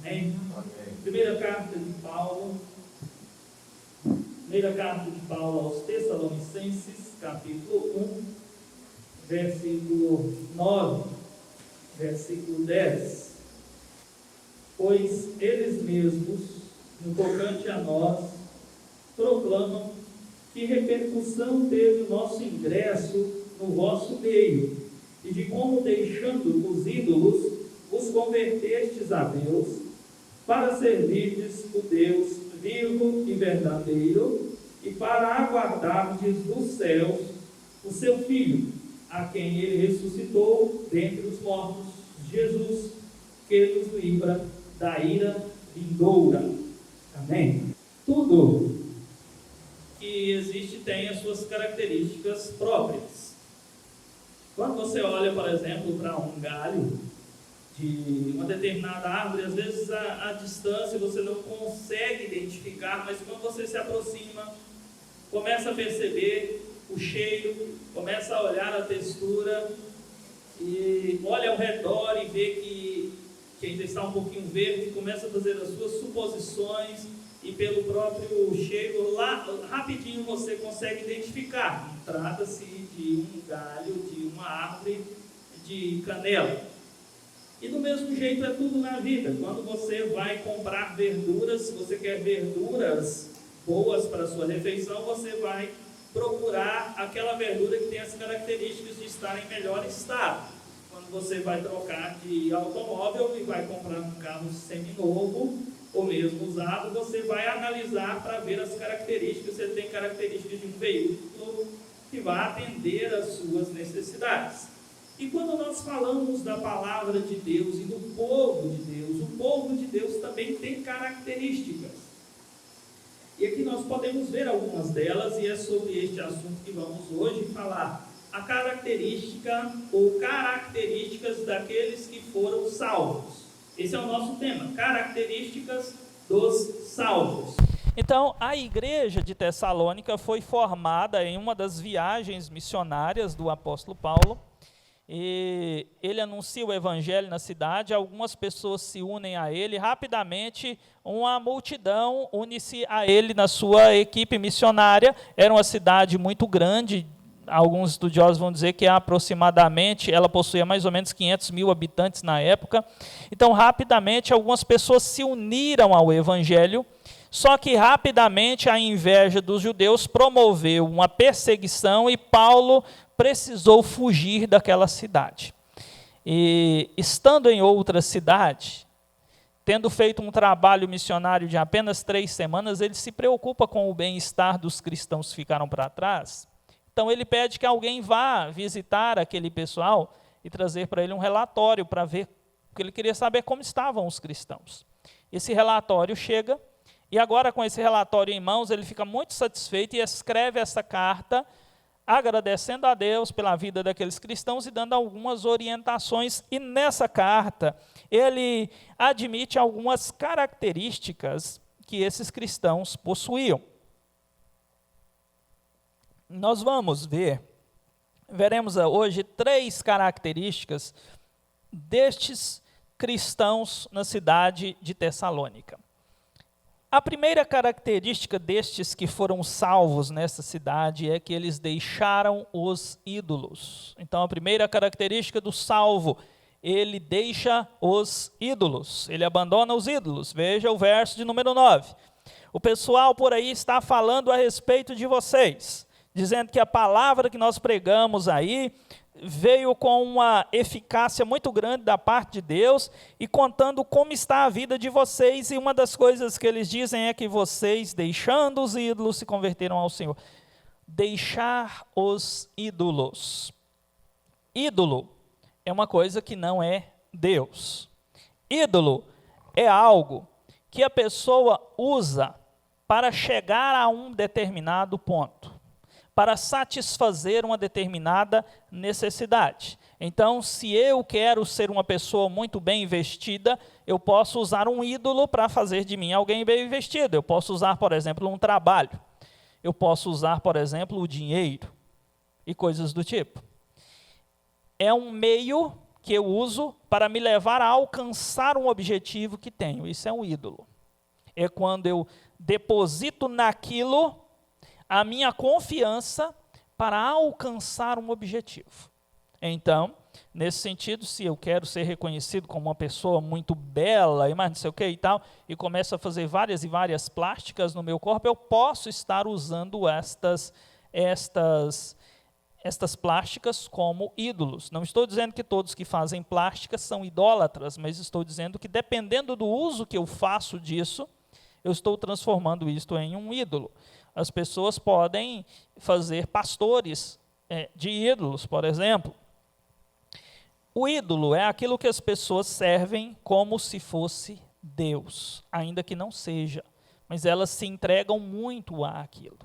Amém? Primeira carta de Paulo aos Tessalonicenses, capítulo 1, versículo 9, versículo 10. Pois eles mesmos, no tocante a nós, proclamam que repercussão teve o nosso ingresso no vosso meio, e de como, deixando os ídolos, vos convertestes a Deus, para servirdes o Deus vivo e verdadeiro, e para aguardardes dos céus o seu Filho, a quem ele ressuscitou dentre os mortos, Jesus, que nos livra da ira vindoura. Amém? Tudo que existe tem as suas características próprias. Quando você olha, por exemplo, para um galho de uma determinada árvore, às vezes a distância você não consegue identificar, mas quando você se aproxima, começa a perceber o cheiro, começa a olhar a textura, e olha ao redor e vê que ainda está um pouquinho verde, começa a fazer as suas suposições, e pelo próprio cheiro, lá rapidinho você consegue identificar. Trata-se de um galho, de uma árvore de canela. E do mesmo jeito é tudo na vida. Quando você vai comprar verduras, se você quer verduras boas para a sua refeição, você vai procurar aquela verdura que tem as características de estar em melhor estado. Quando você vai trocar de automóvel e vai comprar um carro seminovo ou mesmo usado, você vai analisar para ver as características, se ele tem características de um veículo que vai atender às suas necessidades. E quando nós falamos da palavra de Deus e do povo de Deus, o povo de Deus também tem características. E aqui nós podemos ver algumas delas, e é sobre este assunto que vamos hoje falar. A característica ou características daqueles que foram salvos. Esse é o nosso tema, características dos salvos. Então, a igreja de Tessalônica foi formada em uma das viagens missionárias do apóstolo Paulo, e ele anuncia o evangelho na cidade, algumas pessoas se unem a ele, rapidamente uma multidão une-se a ele na sua equipe missionária. Era uma cidade muito grande, alguns estudiosos vão dizer que aproximadamente, ela possuía mais ou menos 500 mil habitantes na época. Então, rapidamente, algumas pessoas se uniram ao evangelho, só que rapidamente a inveja dos judeus promoveu uma perseguição e Paulo precisou fugir daquela cidade. E, estando em outra cidade, tendo feito um trabalho missionário de apenas 3 semanas, ele se preocupa com o bem-estar dos cristãos que ficaram para trás. Então ele pede que alguém vá visitar aquele pessoal e trazer para ele um relatório para ver, porque ele queria saber como estavam os cristãos. Esse relatório chega, e agora com esse relatório em mãos, ele fica muito satisfeito e escreve essa carta, agradecendo a Deus pela vida daqueles cristãos e dando algumas orientações. E nessa carta, ele admite algumas características que esses cristãos possuíam. Nós veremos hoje 3 características destes cristãos na cidade de Tessalônica. A primeira característica destes que foram salvos nessa cidade é que eles deixaram os ídolos. Então, a primeira característica do salvo, ele deixa os ídolos, ele abandona os ídolos. Veja o verso de número 9. O pessoal por aí está falando a respeito de vocês, dizendo que a palavra que nós pregamos aí veio com uma eficácia muito grande da parte de Deus e contando como está a vida de vocês, e uma das coisas que eles dizem é que vocês, deixando os ídolos, se converteram ao Senhor. Deixar os ídolos. Ídolo é uma coisa que não é Deus. Ídolo é algo que a pessoa usa para chegar a um determinado ponto, para satisfazer uma determinada necessidade. Então, se eu quero ser uma pessoa muito bem vestida, eu posso usar um ídolo para fazer de mim alguém bem vestido. Eu posso usar, por exemplo, um trabalho. Eu posso usar, por exemplo, o dinheiro e coisas do tipo. É um meio que eu uso para me levar a alcançar um objetivo que tenho. Isso é um ídolo. É quando eu deposito naquilo a minha confiança para alcançar um objetivo. Então, nesse sentido, se eu quero ser reconhecido como uma pessoa muito bela, e mais não sei o que e tal, e começo a fazer várias e várias plásticas no meu corpo, eu posso estar usando estas plásticas como ídolos. Não estou dizendo que todos que fazem plásticas são idólatras, mas estou dizendo que dependendo do uso que eu faço disso, eu estou transformando isto em um ídolo. As pessoas podem fazer pastores de ídolos, por exemplo. O ídolo é aquilo que as pessoas servem como se fosse Deus, ainda que não seja, mas elas se entregam muito àquilo.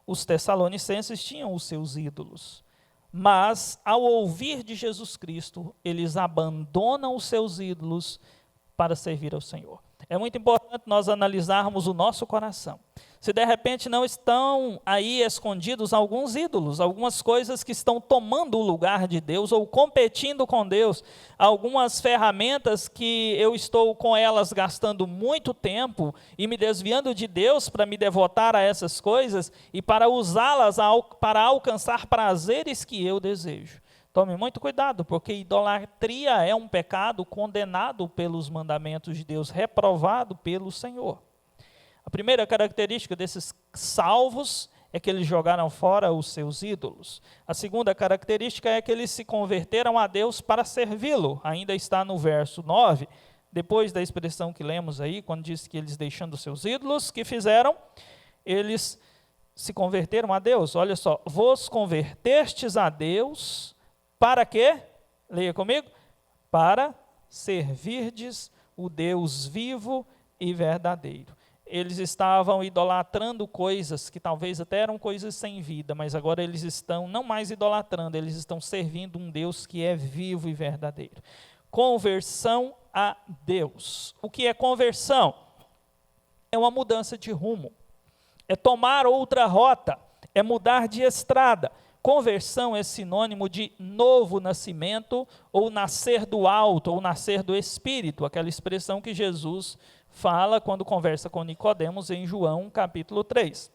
Os tessalonicenses tinham os seus ídolos, mas ao ouvir de Jesus Cristo, eles abandonam os seus ídolos para servir ao Senhor. É muito importante nós analisarmos o nosso coração. Se de repente não estão aí escondidos alguns ídolos, algumas coisas que estão tomando o lugar de Deus ou competindo com Deus, algumas ferramentas que eu estou com elas gastando muito tempo e me desviando de Deus para me devotar a essas coisas e para usá-las para alcançar prazeres que eu desejo. Tome muito cuidado, porque idolatria é um pecado condenado pelos mandamentos de Deus, reprovado pelo Senhor. A primeira característica desses salvos é que eles jogaram fora os seus ídolos. A segunda característica é que eles se converteram a Deus para servi-lo. Ainda está no verso 9, depois da expressão que lemos aí, quando diz que eles deixando os seus ídolos, que fizeram? Eles se converteram a Deus. Olha só, vos convertestes a Deus, para quê? Leia comigo. Para servirdes o Deus vivo e verdadeiro. Eles estavam idolatrando coisas que talvez até eram coisas sem vida, mas agora eles estão não mais idolatrando, eles estão servindo um Deus que é vivo e verdadeiro. Conversão a Deus. O que é conversão? É uma mudança de rumo, é tomar outra rota, é mudar de estrada. Conversão é sinônimo de novo nascimento, ou nascer do alto, ou nascer do Espírito, aquela expressão que Jesus fala quando conversa com Nicodemos em João capítulo 3.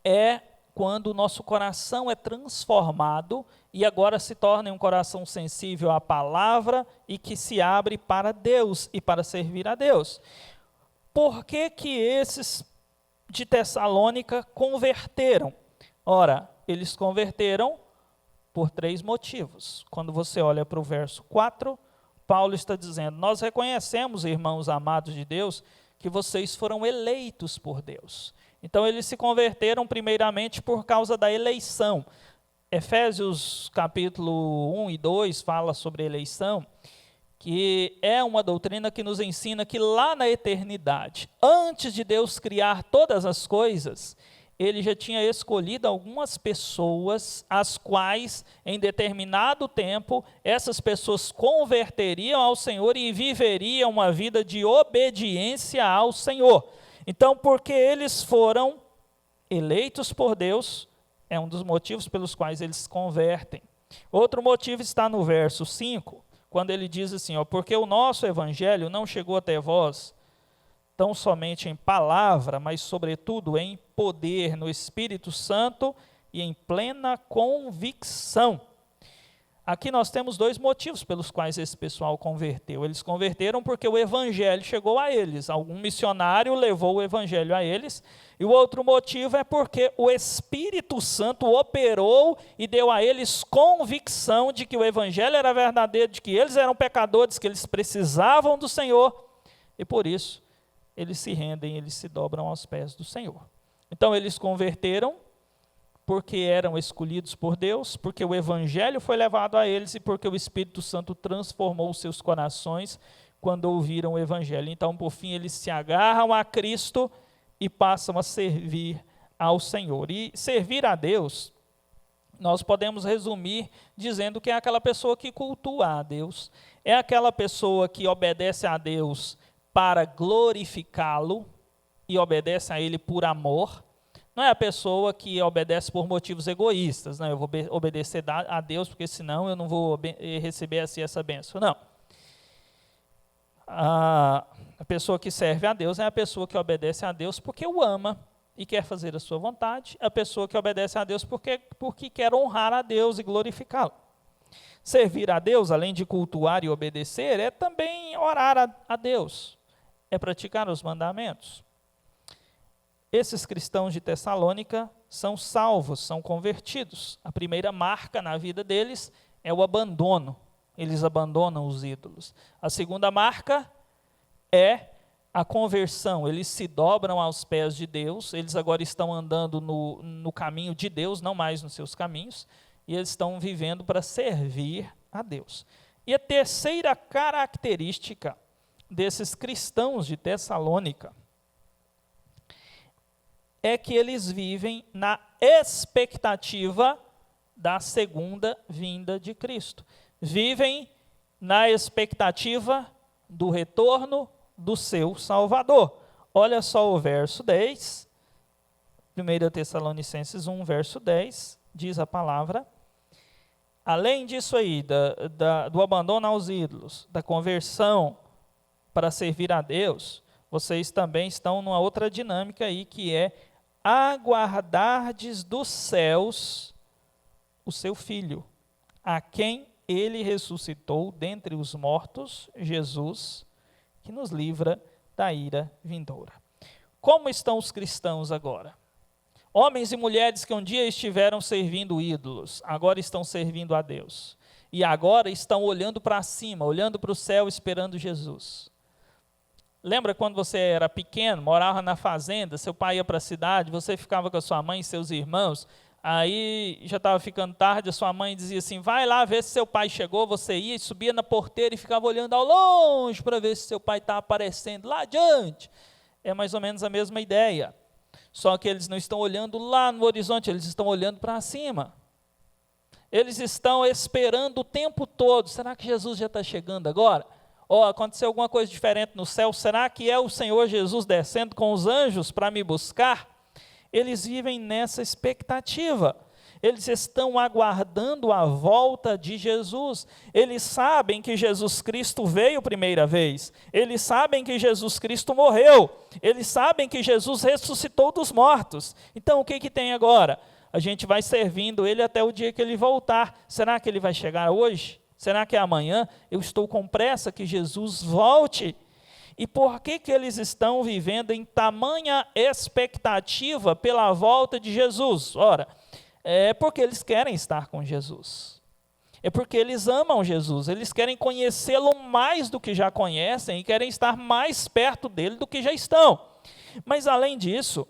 É quando o nosso coração é transformado e agora se torna um coração sensível à palavra e que se abre para Deus e para servir a Deus. Por que que esses de Tessalônica converteram? Ora, eles converteram por 3 motivos. Quando você olha para o verso 4, Paulo está dizendo: nós reconhecemos, irmãos amados de Deus, que vocês foram eleitos por Deus. Então eles se converteram primeiramente por causa da eleição. Efésios capítulo 1 e 2 fala sobre a eleição, que é uma doutrina que nos ensina que lá na eternidade, antes de Deus criar todas as coisas, ele já tinha escolhido algumas pessoas, as quais, em determinado tempo, essas pessoas converteriam ao Senhor e viveriam uma vida de obediência ao Senhor. Então, porque eles foram eleitos por Deus, é um dos motivos pelos quais eles se convertem. Outro motivo está no verso 5, quando ele diz assim, porque o nosso evangelho não chegou até vós, tão somente em palavra, mas sobretudo em poder, no Espírito Santo e em plena convicção. Aqui nós temos 2 motivos pelos quais esse pessoal converteu. Eles converteram porque o evangelho chegou a eles, algum missionário levou o evangelho a eles, e o outro motivo é porque o Espírito Santo operou e deu a eles convicção de que o evangelho era verdadeiro, de que eles eram pecadores, que eles precisavam do Senhor, e por isso eles se rendem, eles se dobram aos pés do Senhor. Então eles converteram porque eram escolhidos por Deus, porque o evangelho foi levado a eles e porque o Espírito Santo transformou os seus corações quando ouviram o evangelho. Então, por fim, eles se agarram a Cristo e passam a servir ao Senhor. E servir a Deus, nós podemos resumir dizendo que é aquela pessoa que cultua a Deus, é aquela pessoa que obedece a Deus para glorificá-lo e obedece a Ele por amor. Não é a pessoa que obedece por motivos egoístas. Não, eu vou obedecer a Deus, porque senão eu não vou receber assim essa bênção. Não. A pessoa que serve a Deus é a pessoa que obedece a Deus porque o ama e quer fazer a sua vontade. A pessoa que obedece a Deus porque quer honrar a Deus e glorificá-lo. Servir a Deus, além de cultuar e obedecer, é também orar a Deus. É praticar os mandamentos. Esses cristãos de Tessalônica são salvos, são convertidos. A primeira marca na vida deles é o abandono. Eles abandonam os ídolos. A segunda marca é a conversão. Eles se dobram aos pés de Deus. Eles agora estão andando no caminho de Deus, não mais nos seus caminhos. E eles estão vivendo para servir a Deus. E a terceira característica desses cristãos de Tessalônica é que eles vivem na expectativa da segunda vinda de Cristo. Vivem na expectativa do retorno do seu Salvador. Olha só o verso 10, 1 Tessalonicenses 1, verso 10, diz a palavra: além disso aí, do abandono aos ídolos, da conversão para servir a Deus, vocês também estão numa outra dinâmica aí, que é aguardardes dos céus o seu Filho, a quem ele ressuscitou dentre os mortos, Jesus, que nos livra da ira vindoura. Como estão os cristãos agora? Homens e mulheres que um dia estiveram servindo ídolos, agora estão servindo a Deus. E agora estão olhando para cima, olhando para o céu, esperando Jesus. Lembra quando você era pequeno, morava na fazenda, seu pai ia para a cidade, você ficava com a sua mãe e seus irmãos, aí já estava ficando tarde, a sua mãe dizia assim, vai lá ver se seu pai chegou, você ia e subia na porteira e ficava olhando ao longe para ver se seu pai está aparecendo lá adiante. É mais ou menos a mesma ideia, só que eles não estão olhando lá no horizonte, eles estão olhando para cima. Eles estão esperando o tempo todo, será que Jesus já está chegando agora? Aconteceu alguma coisa diferente no céu, será que é o Senhor Jesus descendo com os anjos para me buscar? Eles vivem nessa expectativa, eles estão aguardando a volta de Jesus, eles sabem que Jesus Cristo veio primeira vez, eles sabem que Jesus Cristo morreu, eles sabem que Jesus ressuscitou dos mortos. Então o que tem agora? A gente vai servindo Ele até o dia que Ele voltar. Será que Ele vai chegar hoje? Será que é amanhã? Eu estou com pressa que Jesus volte. E por que eles estão vivendo em tamanha expectativa pela volta de Jesus? Ora, é porque eles querem estar com Jesus. É porque eles amam Jesus. Eles querem conhecê-lo mais do que já conhecem e querem estar mais perto dele do que já estão. Mas além disso,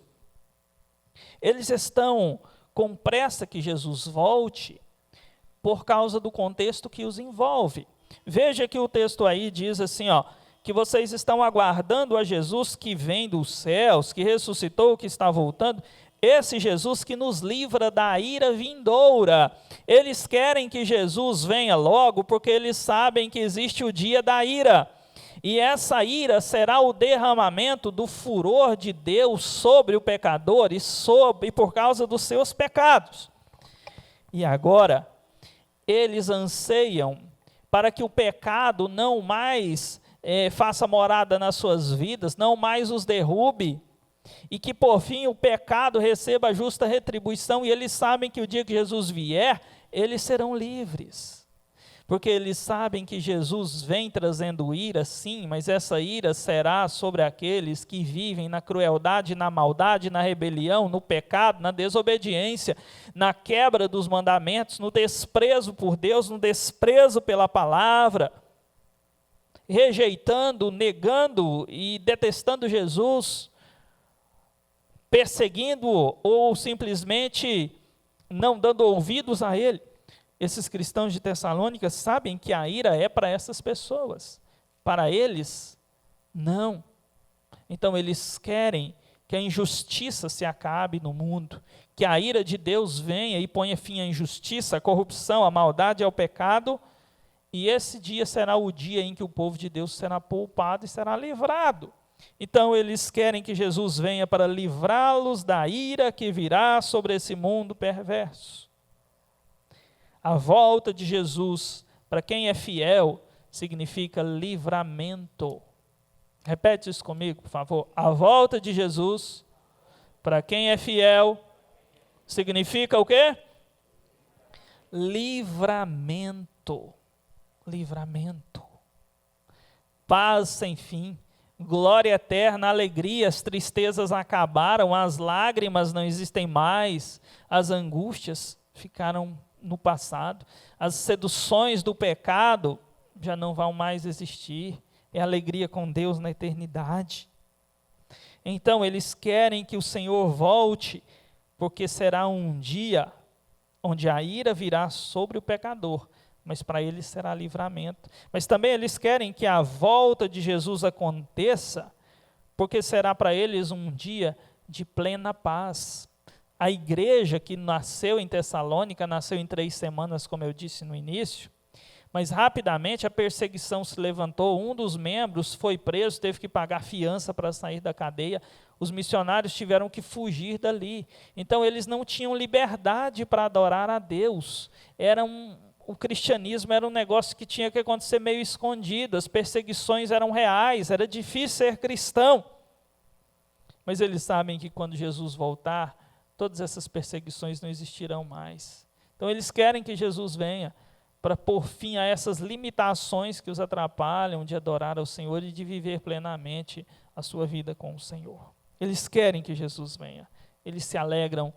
eles estão com pressa que Jesus volte por causa do contexto que os envolve. Veja que o texto aí diz assim, que vocês estão aguardando a Jesus que vem dos céus, que ressuscitou, que está voltando, esse Jesus que nos livra da ira vindoura. Eles querem que Jesus venha logo, porque eles sabem que existe o dia da ira, e essa ira será o derramamento do furor de Deus sobre o pecador e por causa dos seus pecados. E agora, eles anseiam para que o pecado não mais faça morada nas suas vidas, não mais os derrube, e que por fim o pecado receba a justa retribuição, e eles sabem que o dia que Jesus vier, eles serão livres, porque eles sabem que Jesus vem trazendo ira, sim, mas essa ira será sobre aqueles que vivem na crueldade, na maldade, na rebelião, no pecado, na desobediência, na quebra dos mandamentos, no desprezo por Deus, no desprezo pela palavra, rejeitando, negando e detestando Jesus, perseguindo-o ou simplesmente não dando ouvidos a ele. Esses cristãos de Tessalônica sabem que a ira é para essas pessoas. Para eles, não. Então eles querem que a injustiça se acabe no mundo, que a ira de Deus venha e ponha fim à injustiça, à corrupção, à maldade e ao pecado, e esse dia será o dia em que o povo de Deus será poupado e será livrado. Então eles querem que Jesus venha para livrá-los da ira que virá sobre esse mundo perverso. A volta de Jesus, para quem é fiel, significa livramento. Repete isso comigo, por favor. A volta de Jesus, para quem é fiel, significa o quê? Livramento. Livramento. Paz sem fim. Glória eterna, alegria, as tristezas acabaram, as lágrimas não existem mais, as angústias ficaram no passado, as seduções do pecado já não vão mais existir, é alegria com Deus na eternidade. Então eles querem que o Senhor volte, porque será um dia onde a ira virá sobre o pecador, mas para eles será livramento. Mas também eles querem que a volta de Jesus aconteça, porque será para eles um dia de plena paz. A igreja que nasceu em Tessalônica, nasceu em 3 semanas, como eu disse no início, mas rapidamente a perseguição se levantou, um dos membros foi preso, teve que pagar fiança para sair da cadeia, os missionários tiveram que fugir dali. Então eles não tinham liberdade para adorar a Deus, o cristianismo era um negócio que tinha que acontecer meio escondido, as perseguições eram reais, era difícil ser cristão. Mas eles sabem que quando Jesus voltar, todas essas perseguições não existirão mais. Então eles querem que Jesus venha para pôr fim a essas limitações que os atrapalham de adorar ao Senhor e de viver plenamente a sua vida com o Senhor. Eles querem que Jesus venha, eles se alegram.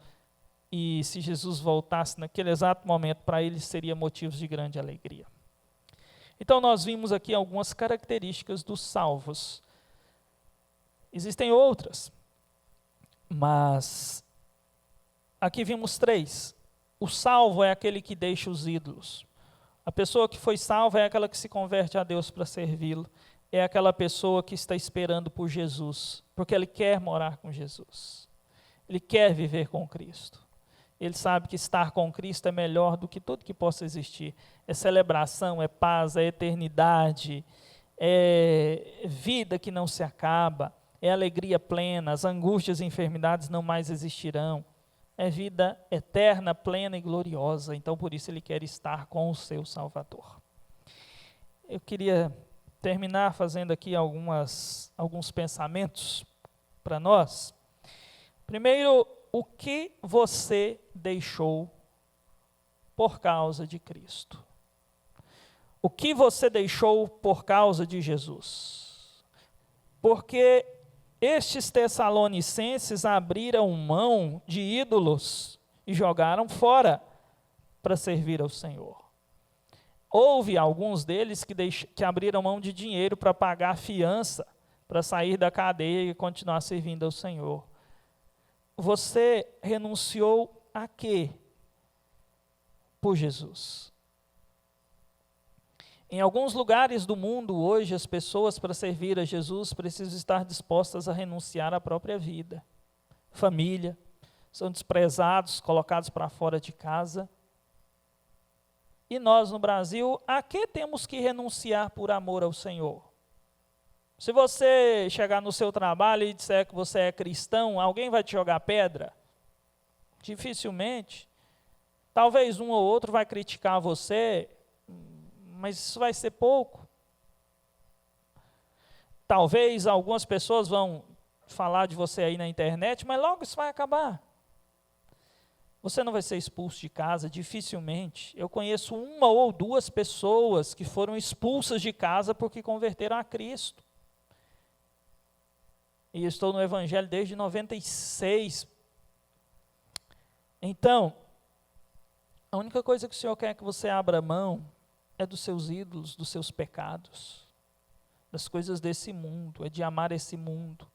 E se Jesus voltasse naquele exato momento, para eles seria motivo de grande alegria. Então nós vimos aqui algumas características dos salvos. Existem outras, mas aqui vimos 3. O salvo é aquele que deixa os ídolos. A pessoa que foi salva é aquela que se converte a Deus para servi-lo. É aquela pessoa que está esperando por Jesus, porque ele quer morar com Jesus. Ele quer viver com Cristo. Ele sabe que estar com Cristo é melhor do que tudo que possa existir. É celebração, é paz, é eternidade, é vida que não se acaba, é alegria plena, as angústias e enfermidades não mais existirão. É vida eterna, plena e gloriosa. Então, por isso, ele quer estar com o seu Salvador. Eu queria terminar fazendo aqui alguns pensamentos para nós. Primeiro, o que você deixou por causa de Cristo? O que você deixou por causa de Jesus? Porque estes tessalonicenses abriram mão de ídolos e jogaram fora para servir ao Senhor. Houve alguns deles que abriram mão de dinheiro para pagar a fiança, para sair da cadeia e continuar servindo ao Senhor. Você renunciou a quê? Por Jesus. Em alguns lugares do mundo hoje, as pessoas para servir a Jesus precisam estar dispostas a renunciar à própria vida. Família, são desprezados, colocados para fora de casa. E nós no Brasil, a que temos que renunciar por amor ao Senhor? Se você chegar no seu trabalho e disser que você é cristão, alguém vai te jogar pedra? Dificilmente. Talvez um ou outro vai criticar você, mas isso vai ser pouco. Talvez algumas pessoas vão falar de você aí na internet, mas logo isso vai acabar. Você não vai ser expulso de casa, dificilmente. Eu conheço 1 ou 2 pessoas que foram expulsas de casa porque converteram a Cristo. E estou no Evangelho desde 96. Então, a única coisa que o Senhor quer que você abra mão é dos seus ídolos, dos seus pecados, das coisas desse mundo, é de amar esse mundo,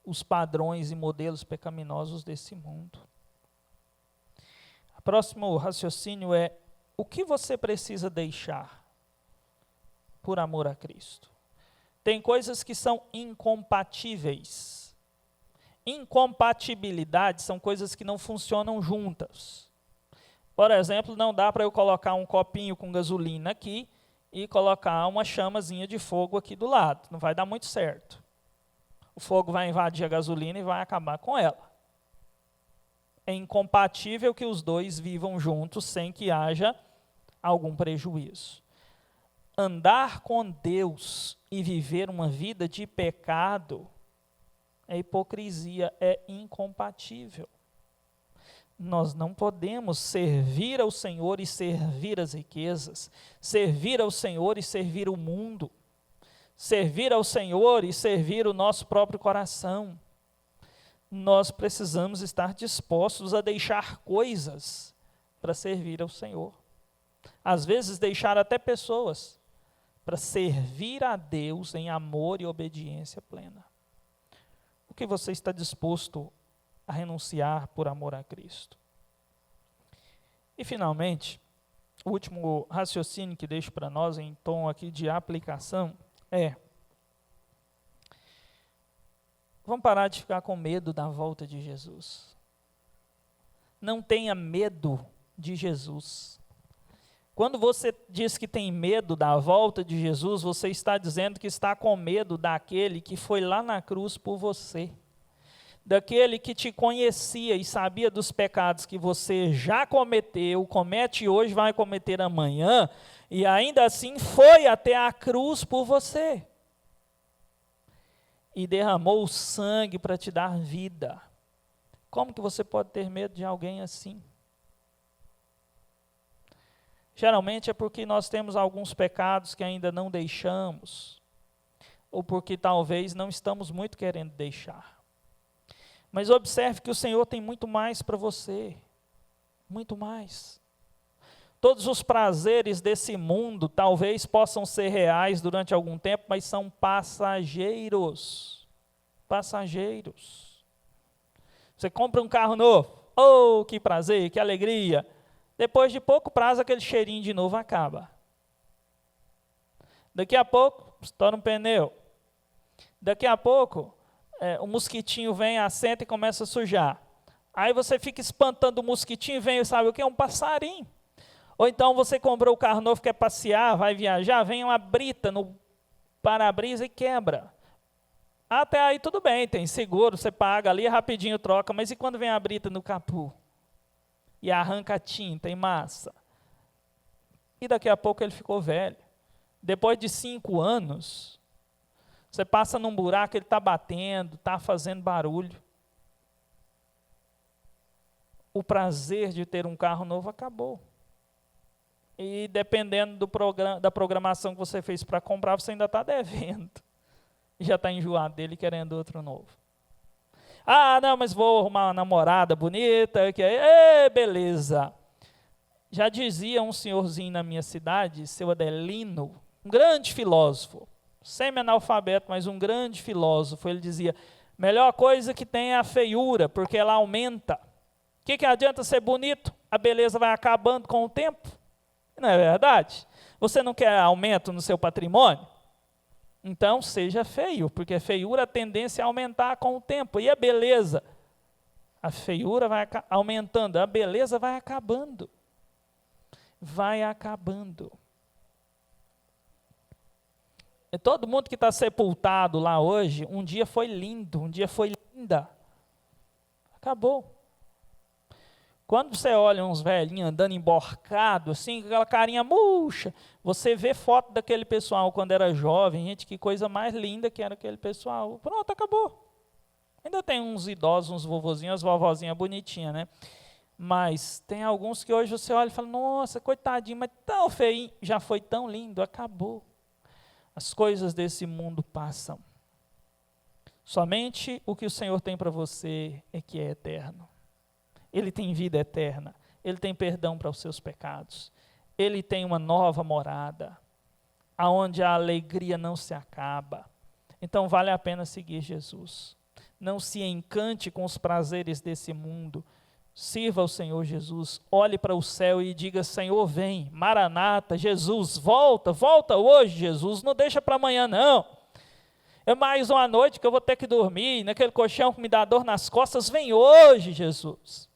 os padrões e modelos pecaminosos desse mundo. O próximo raciocínio é: o que você precisa deixar por amor a Cristo? Tem coisas que são incompatíveis. Incompatibilidade são coisas que não funcionam juntas. Por exemplo, não dá para eu colocar um copinho com gasolina aqui e colocar uma chamazinha de fogo aqui do lado. Não vai dar muito certo. o fogo vai invadir a gasolina e vai acabar com ela. É incompatível que os dois vivam juntos sem que haja algum prejuízo. Andar com Deus e viver uma vida de pecado é hipocrisia, é incompatível. Nós não podemos servir ao Senhor e servir as riquezas, servir ao Senhor e servir o mundo, servir ao Senhor e servir o nosso próprio coração. Nós precisamos estar dispostos a deixar coisas para servir ao Senhor. Às vezes deixar até pessoas para servir a Deus em amor e obediência plena. O que você está disposto a renunciar por amor a Cristo? E finalmente, o último raciocínio que deixo para nós em tom aqui de aplicação é: vamos parar de ficar com medo da volta de Jesus. Não tenha medo de Jesus. Quando você diz que tem medo da volta de Jesus, você está dizendo que está com medo daquele que foi lá na cruz por você, daquele que te conhecia e sabia dos pecados que você já cometeu, comete hoje, vai cometer amanhã, e ainda assim foi até a cruz por você e derramou o sangue para te dar vida. Como que você pode ter medo de alguém assim? Geralmente é porque nós temos alguns pecados que ainda não deixamos, ou porque talvez não estamos muito querendo deixar. Mas observe que o Senhor tem muito mais para você, muito mais. Todos os prazeres desse mundo talvez possam ser reais durante algum tempo, mas são passageiros. Passageiros. Você compra um carro novo, oh, que prazer, que alegria. Depois de pouco prazo, aquele cheirinho de novo acaba. Daqui a pouco, estoura um pneu. Daqui a pouco, o mosquitinho vem, assenta e começa a sujar. Aí você fica espantando o mosquitinho e vem, sabe o que? É um passarinho. Ou então você comprou o carro novo, quer passear, vai viajar, vem uma brita no para-brisa e quebra. Até aí tudo bem, tem seguro, você paga ali, rapidinho troca, mas e quando vem a brita no capô? E arranca a tinta e massa? E daqui a pouco ele ficou velho. Depois de 5 anos, você passa num buraco, ele está batendo, está fazendo barulho. O prazer de ter um carro novo acabou. E dependendo da programação que você fez para comprar, você ainda está devendo. E já está enjoado dele querendo outro novo. Ah, não, mas vou arrumar uma namorada bonita. Beleza. Já dizia um senhorzinho na minha cidade, seu Adelino, um grande filósofo, semi-analfabeto, mas um grande filósofo. Ele dizia, melhor coisa que tem é a feiura, porque ela aumenta. O que adianta ser bonito? A beleza vai acabando com o tempo. Não é verdade? Você não quer aumento no seu patrimônio? Então, seja feio, porque a feiura, a tendência é aumentar com o tempo. E a beleza? A feiura vai aumentando, a beleza vai acabando. Vai acabando. E todo mundo que está sepultado lá hoje, um dia foi lindo, um dia foi linda. Acabou. Quando você olha uns velhinhos andando emborcado, assim, com aquela carinha murcha, você vê foto daquele pessoal quando era jovem, gente, que coisa mais linda que era aquele pessoal. Pronto, acabou. Ainda tem uns idosos, uns vovozinhos, as vovozinhas bonitinhas, né? Mas tem alguns que hoje você olha e fala, nossa, coitadinho, mas tão feio, já foi tão lindo, acabou. As coisas desse mundo passam. Somente o que o Senhor tem para você é que é eterno. Ele tem vida eterna, Ele tem perdão para os seus pecados, Ele tem uma nova morada, aonde a alegria não se acaba. Então vale a pena seguir Jesus. Não se encante com os prazeres desse mundo, sirva ao Senhor Jesus, olhe para o céu e diga, Senhor vem, Maranata, Jesus, volta hoje Jesus, não deixa para amanhã não. É mais uma noite que eu vou ter que dormir, naquele colchão que me dá dor nas costas, vem hoje Jesus.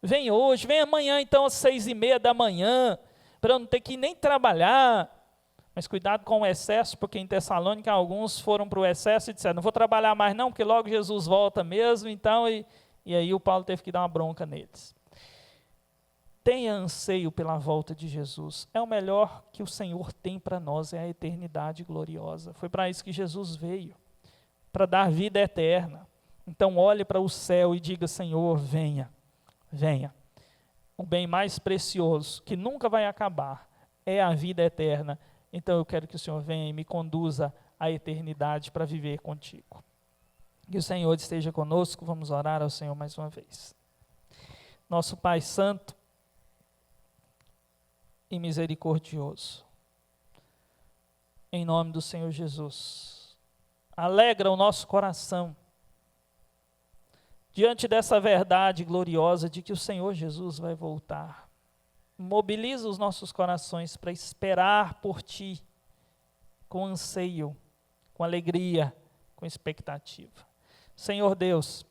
Vem hoje, vem amanhã então às 6:30 da manhã, para eu não ter que nem trabalhar, Mas cuidado com o excesso, porque em Tessalônica alguns foram para o excesso e disseram, não vou trabalhar mais não, porque logo Jesus volta mesmo, então, e aí o Paulo teve que dar uma bronca neles. Tenha anseio pela volta de Jesus. É o melhor que o Senhor tem para nós, é a eternidade gloriosa. Foi para isso que Jesus veio, para dar vida eterna. Então olhe para o céu e diga, Senhor, venha, venha. O bem mais precioso, que nunca vai acabar, é a vida eterna. Então eu quero que o Senhor venha e me conduza à eternidade para viver contigo. Que o Senhor esteja conosco, vamos orar ao Senhor mais uma vez. Nosso Pai Santo e misericordioso, em nome do Senhor Jesus, alegra o nosso coração, diante dessa verdade gloriosa de que o Senhor Jesus vai voltar. Mobiliza os nossos corações para esperar por Ti, com anseio, com alegria, com expectativa. Senhor Deus,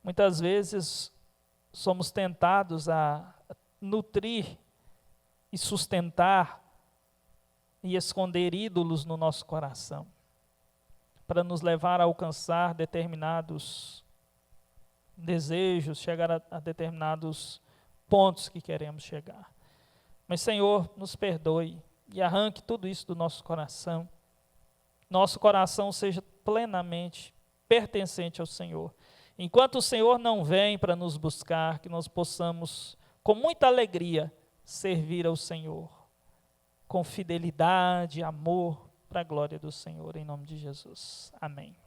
muitas vezes somos tentados a nutrir e sustentar e esconder ídolos no nosso coração, para nos levar a alcançar determinados desejos, chegar a determinados pontos que queremos chegar. Mas, Senhor, nos perdoe e arranque tudo isso do nosso coração. Nosso coração seja plenamente pertencente ao Senhor. Enquanto o Senhor não vem para nos buscar, que nós possamos, com muita alegria, servir ao Senhor, com fidelidade, amor, para a glória do Senhor, em nome de Jesus. Amém.